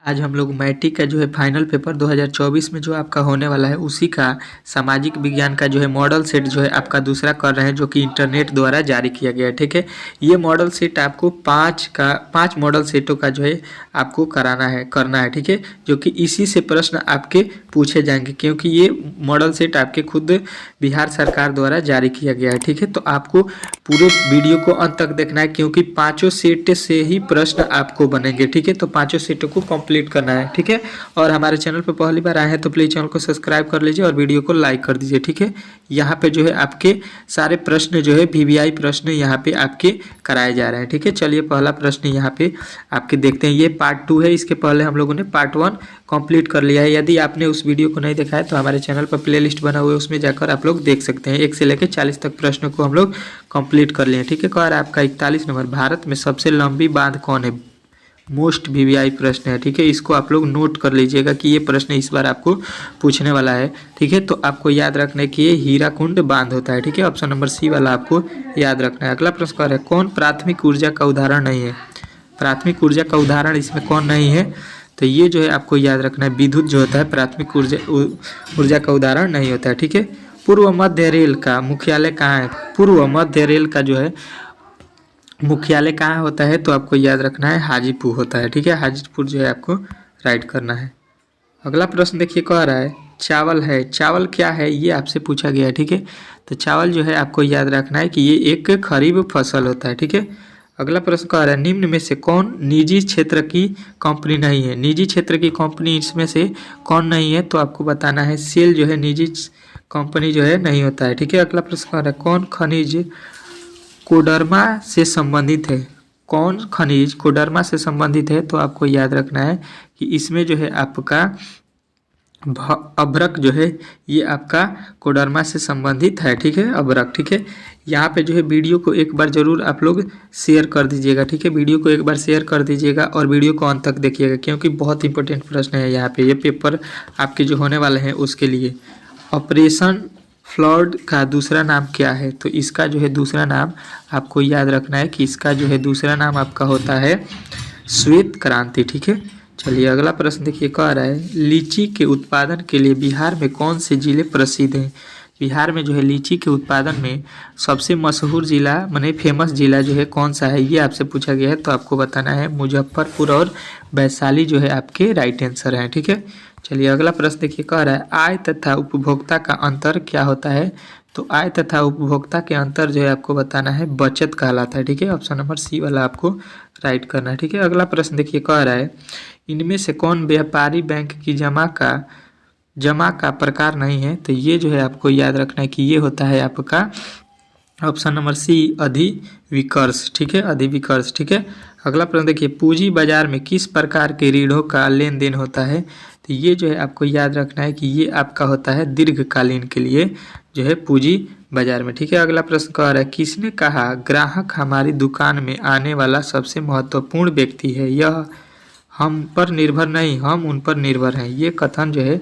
आज हम लोग मैट्रिक का जो है फाइनल पेपर 2024 में जो आपका होने वाला है उसी का सामाजिक विज्ञान का जो है मॉडल सेट जो है आपका दूसरा कर रहे हैं, जो कि इंटरनेट द्वारा जारी किया गया है। ठीक है, ये मॉडल सेट आपको पाँच मॉडल सेटों का जो है आपको करना है। ठीक है, जो कि इसी से प्रश्न आपके पूछे जाएंगे, क्योंकि ये मॉडल सेट आपके खुद बिहार सरकार द्वारा जारी किया गया है। ठीक है, तो आपको पूरे वीडियो को अंत तक देखना है, क्योंकि पाँचों सेट से ही प्रश्न आपको बनेंगे। ठीक है, तो पाँचों सेटों को कंप्लीट करना है। ठीक है, और हमारे चैनल पर पहली बार आए हैं तो प्लीज़ चैनल को सब्सक्राइब कर लीजिए और वीडियो को लाइक कर दीजिए। ठीक है, यहाँ पे जो है आपके सारे प्रश्न जो है वीवीआई प्रश्न यहाँ पे आपके कराए जा रहे हैं। ठीक है, चलिए पहला प्रश्न यहाँ पे आपके देखते हैं। ये पार्ट 2 है, इसके पहले हम लोगों ने पार्ट 1 कंप्लीट कर लिया है। यदि आपने उस वीडियो को नहीं देखा है तो हमारे चैनल पर प्लेलिस्ट बना हुआ है, उसमें जाकर आप लोग देख सकते हैं। 1 से लेकर 40 तक प्रश्नों को हम लोग कंप्लीट कर लिए हैं। ठीक है, कह रहा है आपका 41 नंबर, भारत में सबसे लंबी बांध कौन है? मोस्ट वीवीआई प्रश्न है। ठीक है, इसको आप लोग नोट कर लीजिएगा कि ये प्रश्न इस बार आपको पूछने वाला है। ठीक है, तो आपको याद रखने की ये हीराकुंड बांध होता है। ठीक है, ऑप्शन नंबर सी वाला आपको याद रखना है। अगला प्रश्न कह रहा है कौन प्राथमिक ऊर्जा का उदाहरण नहीं है? प्राथमिक ऊर्जा का उदाहरण इसमें कौन नहीं है? तो ये जो है आपको याद रखना है, विद्युत जो होता है प्राथमिक ऊर्जा का उदाहरण नहीं होता है। ठीक है, पूर्व मध्य रेल का मुख्यालय कहाँ है? पूर्व मध्य रेल का जो है मुख्यालय कहाँ होता है? तो आपको याद रखना है हाजीपुर होता है। ठीक है, हाजीपुर जो है आपको राइट करना है। अगला प्रश्न देखिए, कह रहा है चावल है, चावल क्या है ये आपसे पूछा गया है। ठीक है, तो चावल जो है आपको याद रखना है कि ये एक खरीफ फसल होता है। ठीक है, अगला प्रश्न कह रहा है निम्न में से कौन निजी क्षेत्र की कंपनी नहीं है? निजी क्षेत्र की कंपनी इसमें से कौन नहीं है? तो आपको बताना है सेल जो है निजी कंपनी जो है नहीं होता है। ठीक है, अगला प्रश्न कह रहा है कौन खनिज कोडरमा से संबंधित है? कौन खनिज कोडरमा से संबंधित है? तो आपको याद रखना है कि इसमें जो है आपका अभ्रक जो है ये आपका कोडरमा से संबंधित है। ठीक है, अभ्रक। ठीक है, यहाँ पे जो है वीडियो को एक बार जरूर आप लोग शेयर कर दीजिएगा। ठीक है, वीडियो को एक बार शेयर कर दीजिएगा और वीडियो को अंत तक देखिएगा, क्योंकि बहुत इंपॉर्टेंट प्रश्न है यहाँ पे। ये पेपर आपके जो होने वाले हैं उसके लिए। ऑपरेशन फ्लड का दूसरा नाम क्या है? तो इसका जो है दूसरा नाम आपको याद रखना है कि इसका जो है दूसरा नाम आपका होता है श्वेत क्रांति। ठीक है, चलिए अगला प्रश्न देखिए, कह रहा है लीची के उत्पादन के लिए बिहार में कौन से जिले प्रसिद्ध हैं? बिहार में जो है लीची के उत्पादन में सबसे मशहूर जिला माने फेमस जिला जो है कौन सा है, ये आपसे पूछा गया है। तो आपको बताना है मुजफ्फरपुर और वैशाली जो है आपके राइट आंसर हैं। ठीक है, चलिए अगला प्रश्न देखिए, कह रहा है आय तथा उपभोक्ता का अंतर क्या होता है? तो आय तथा उपभोक्ता के अंतर जो है आपको बताना है बचत कहलाता है। ठीक है, ऑप्शन नंबर सी वाला आपको राइट करना है। ठीक है, अगला प्रश्न देखिए, कह रहा है इनमें से कौन व्यापारी बैंक की जमा का प्रकार नहीं है? तो ये जो है आपको याद रखना है कि ये होता है आपका ऑप्शन नंबर सी अधिविकर्ष। ठीक है, अधिविकर्ष। ठीक है, अगला प्रश्न देखिए, पूंजी बाजार में किस प्रकार के ऋणों का लेन देन होता है? तो ये जो है आपको याद रखना है कि ये आपका होता है दीर्घकालीन के लिए जो है पूंजी बाजार में। ठीक है, अगला प्रश्न कह रहा है किसने कहा ग्राहक हमारी दुकान में आने वाला सबसे महत्वपूर्ण व्यक्ति है? यह हम पर निर्भर नहीं, हम उन पर निर्भर हैं। ये कथन जो है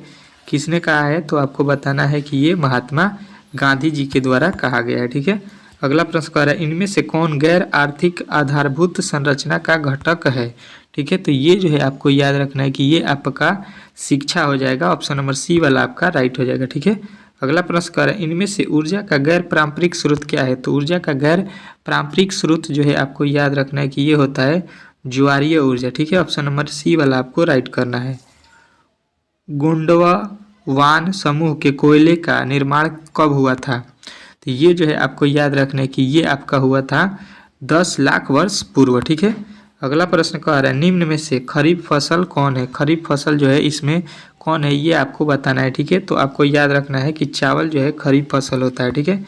किसने कहा है? तो आपको बताना है कि ये महात्मा गांधी जी के द्वारा कहा गया है। ठीक है, अगला प्रश्न कह रहा है इनमें से कौन गैर आर्थिक आधारभूत संरचना का घटक है? ठीक है, तो ये जो है आपको याद रखना है कि ये आपका शिक्षा हो जाएगा। ऑप्शन नंबर सी वाला आपका राइट हो जाएगा। ठीक है, अगला प्रश्न कह रहा है इनमें से ऊर्जा का गैर पारंपरिक स्रोत क्या है? तो ऊर्जा का गैर पारंपरिक स्रोत जो है आपको याद रखना है कि ये होता है ज्वारीय ऊर्जा। ठीक है, ऑप्शन नंबर सी वाला आपको राइट करना है। गोंडवान समूह के कोयले का निर्माण कब हुआ था? तो ये जो है आपको याद रखना है कि ये आपका हुआ था 10 लाख वर्ष पूर्व। ठीक है, अगला प्रश्न कह रहा है निम्न में से खरीफ फसल कौन है? खरीफ फसल जो है इसमें कौन है ये आपको बताना है। ठीक है, तो आपको याद रखना है कि चावल जो है खरीफ फसल होता है। ठीक है,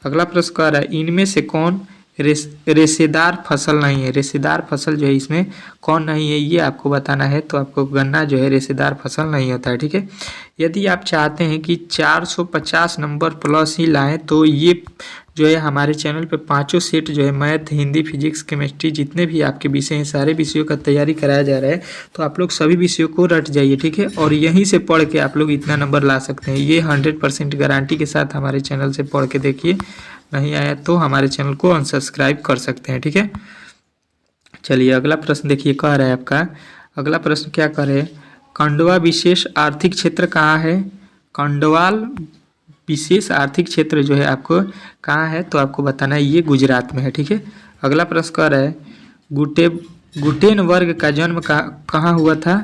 अगला प्रश्न कह रहा है इनमें से कौन रेशेदार फसल नहीं है? रेशेदार फसल जो है इसमें कौन नहीं है ये आपको बताना है। तो आपको गन्ना जो है रेशेदार फसल नहीं होता है। ठीक है, यदि आप चाहते हैं कि 450 नंबर प्लस ही लाएं तो ये जो है हमारे चैनल पे पांचों सेट जो है मैथ, हिंदी, फिजिक्स, केमिस्ट्री जितने भी आपके विषय हैं सारे विषयों का तैयारी कराया जा रहा है। तो आप लोग सभी विषयों को रट जाइए। ठीक है, और यहीं से पढ़ के आप लोग इतना नंबर ला सकते हैं। ये 100% गारंटी के साथ हमारे चैनल से पढ़ के देखिए, नहीं आया तो हमारे चैनल को अनसब्सक्राइब कर सकते हैं। ठीक है, चलिए अगला प्रश्न देखिए, कह रहा है आपका अगला प्रश्न क्या करें, खंडवा विशेष आर्थिक क्षेत्र कहाँ है? खंडवाल विशेष आर्थिक क्षेत्र जो है आपको कहाँ है, तो आपको बताना है ये गुजरात में है। ठीक है। अगला प्रश्न कर रहा है, गुटेनबर्ग का जन्म कहाँ हुआ था?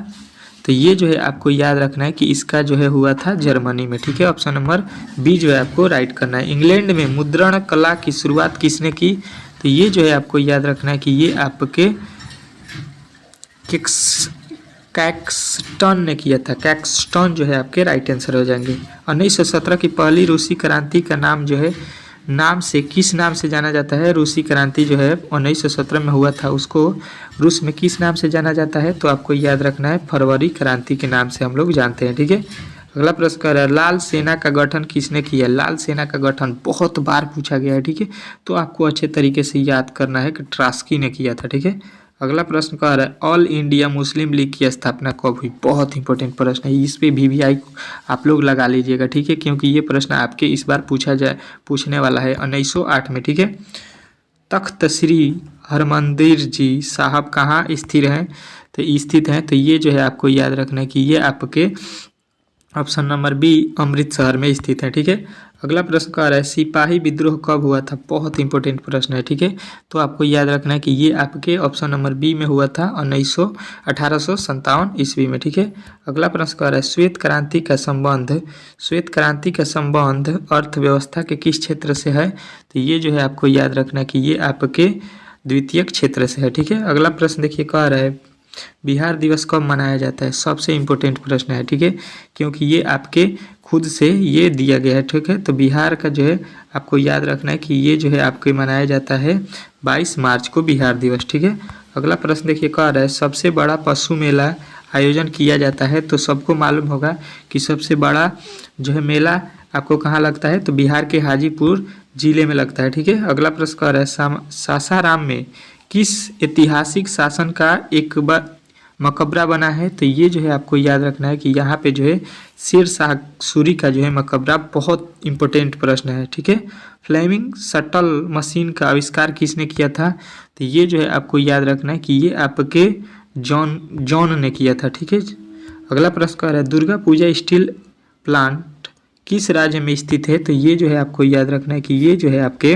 तो ये जो है आपको याद रखना है कि इसका जो है हुआ था जर्मनी में। ठीक है। ऑप्शन नंबर बी जो है आपको राइट करना है। इंग्लैंड में मुद्रण कला की शुरुआत किसने की? तो ये जो है आपको याद रखना है कि ये आपके कैक्सटन ने किया था। कैक्सटन जो है आपके राइट आंसर हो जाएंगे। 1917 की पहली रूसी क्रांति का नाम जो है किस नाम से जाना जाता है? रूसी क्रांति जो है 1917 में हुआ था, उसको रूस में किस नाम से जाना जाता है? तो आपको याद रखना है फरवरी क्रांति के नाम से हम लोग जानते हैं। ठीक है। अगला प्रश्न कर रहा है, लाल सेना का गठन किसने किया? लाल सेना का गठन बहुत बार पूछा गया है। ठीक है। तो आपको अच्छे तरीके से याद करना है कि ट्रास्की ने किया था। ठीक है। अगला प्रश्न कह रहा है, ऑल इंडिया मुस्लिम लीग की स्थापना कब हुई? बहुत इंपॉर्टेंट प्रश्न है, इस पे VVI आप लोग लगा लीजिएगा। ठीक है। क्योंकि ये प्रश्न आपके इस बार पूछने वाला है 1908 में। ठीक है। तख्त श्री हरमंदिर जी साहब कहाँ स्थित हैं? तो स्थित हैं, तो ये जो है आपको याद रखना है कि ये आपके ऑप्शन नंबर बी अमृतसर में स्थित है। ठीक है। अगला प्रश्न कह रहा है, सिपाही विद्रोह कब हुआ था? बहुत इंपॉर्टेंट प्रश्न है। ठीक है। तो आपको याद रखना है कि ये आपके ऑप्शन नंबर बी में हुआ था 1857 ईस्वी में। ठीक है। अगला प्रश्न कह रहा है, श्वेत क्रांति का संबंध अर्थव्यवस्था के किस क्षेत्र से है? तो ये जो है आपको याद रखना है कि ये आपके द्वितीयक क्षेत्र से है। ठीक है। अगला प्रश्न देखिए, कह रहा है, बिहार दिवस कब मनाया जाता है? सबसे इम्पोर्टेंट प्रश्न है। ठीक है। क्योंकि ये आपके खुद से ये दिया गया है। ठीक है। तो बिहार का जो है आपको याद रखना है कि ये जो है आपके मनाया जाता है 22 मार्च को बिहार दिवस। ठीक है। अगला प्रश्न देखिए, कह रहा है, सबसे बड़ा पशु मेला आयोजन किया जाता है? तो सबको मालूम होगा कि सबसे बड़ा जो है मेला आपको कहाँ लगता है? तो बिहार के हाजीपुर जिले में लगता है। ठीक है। अगला प्रश्न कह रहा है, सासाराम में किस ऐतिहासिक शासन का एक मकबरा बना है? तो ये जो है आपको याद रखना है कि यहाँ पे जो है शेर शाह सूरी का जो है मकबरा, बहुत इंपॉर्टेंट प्रश्न है। ठीक है। फ्लेमिंग शटल मशीन का आविष्कार किसने किया था? तो ये जो है आपको याद रखना है कि ये आपके जॉन ने किया था। ठीक है। अगला प्रश्न कह रहा है, दुर्गा पूजा स्टील प्लांट किस राज्य में स्थित है? तो ये जो है आपको याद रखना है कि ये जो है आपके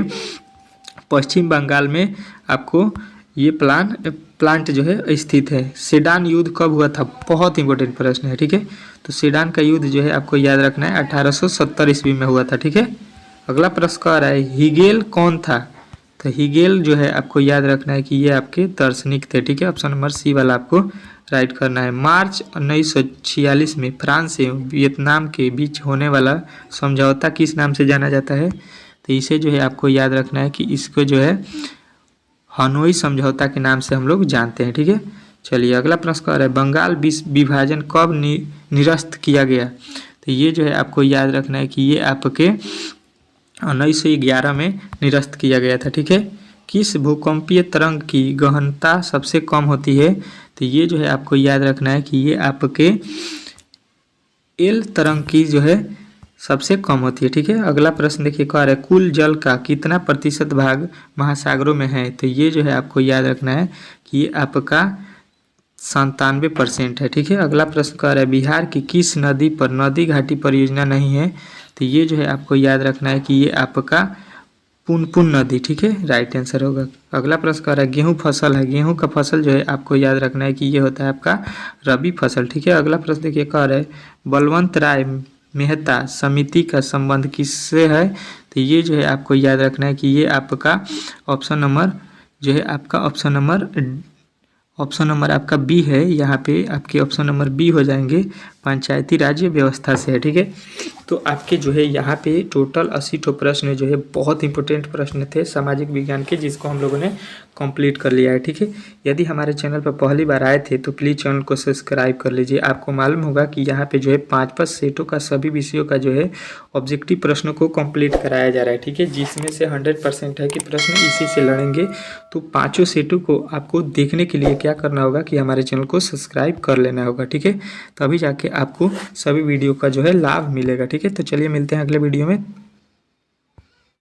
पश्चिम बंगाल में आपको ये प्लांट जो है स्थित है। सेडान युद्ध कब हुआ था? बहुत इंपॉर्टेंट प्रश्न है। ठीक है। तो सेडान का युद्ध जो है आपको याद रखना है 1870 ईस्वी में हुआ था। ठीक है। अगला प्रश्न कह रहा है, हिगेल कौन था? तो हिगेल जो है आपको याद रखना है कि ये आपके दार्शनिक थे। ठीक है। ऑप्शन नंबर सी वाला आपको राइट करना है। मार्च 1946 में फ्रांस से वियतनाम के बीच होने वाला समझौता किस नाम से जाना जाता है? तो इसे जो है आपको याद रखना है कि इसको जो है हनोई समझौता के नाम से हम लोग जानते हैं। ठीक है। चलिए अगला प्रश्न कह रहा है, बंगाल विभाजन कब निरस्त किया गया? तो ये जो है आपको याद रखना है कि ये आपके 1911 में निरस्त किया गया था। ठीक है। किस भूकंपीय तरंग की गहनता सबसे कम होती है? तो ये जो है आपको याद रखना है कि ये आपके एल तरंग की जो है सबसे कम होती है। ठीक है। अगला प्रश्न देखिए, कह रहा है, कुल जल का कितना प्रतिशत भाग महासागरों में है? तो ये जो है आपको याद रखना है कि ये आपका 97% है। ठीक है। अगला प्रश्न कह रहा है, बिहार की किस नदी पर नदी घाटी परियोजना नहीं है? तो ये जो है आपको याद रखना है कि ये आपका पुनपुन नदी। ठीक है। राइट आंसर होगा। अगला प्रश्न कह रहा है, गेहूँ फसल है, गेहूँ का फसल जो है आपको याद रखना है कि ये होता है आपका रबी फसल। ठीक है। अगला प्रश्न देखिए, कह रहा है, बलवंत राय मेहता समिति का संबंध किससे है? तो ये जो है आपको याद रखना है कि ये आपका ऑप्शन नंबर जो है आपका ऑप्शन नंबर आपका बी है। यहाँ पे आपके ऑप्शन नंबर बी हो जाएंगे, पंचायती राज्य व्यवस्था से है। ठीक है। तो आपके जो है यहाँ पे टोटल 80 प्रश्न जो है बहुत इंपॉर्टेंट प्रश्न थे सामाजिक विज्ञान के, जिसको हम लोगों ने कंप्लीट कर लिया है। ठीक है। यदि हमारे चैनल पर पहली बार आए थे तो प्लीज़ चैनल को सब्सक्राइब कर लीजिए। आपको मालूम होगा कि यहाँ पे जो है 5 सेटों का सभी विषयों का जो है ऑब्जेक्टिव प्रश्नों को कंप्लीट कराया जा रहा है। ठीक है। जिसमें से 100% है कि प्रश्न इसी से लड़ेंगे। तो 5 सेटों को आपको देखने के लिए क्या करना होगा कि हमारे चैनल को सब्सक्राइब कर लेना होगा। ठीक है। तभी जाके आपको सभी वीडियो का जो है लाभ मिलेगा। ठीक है। तो चलिए मिलते हैं अगले वीडियो में।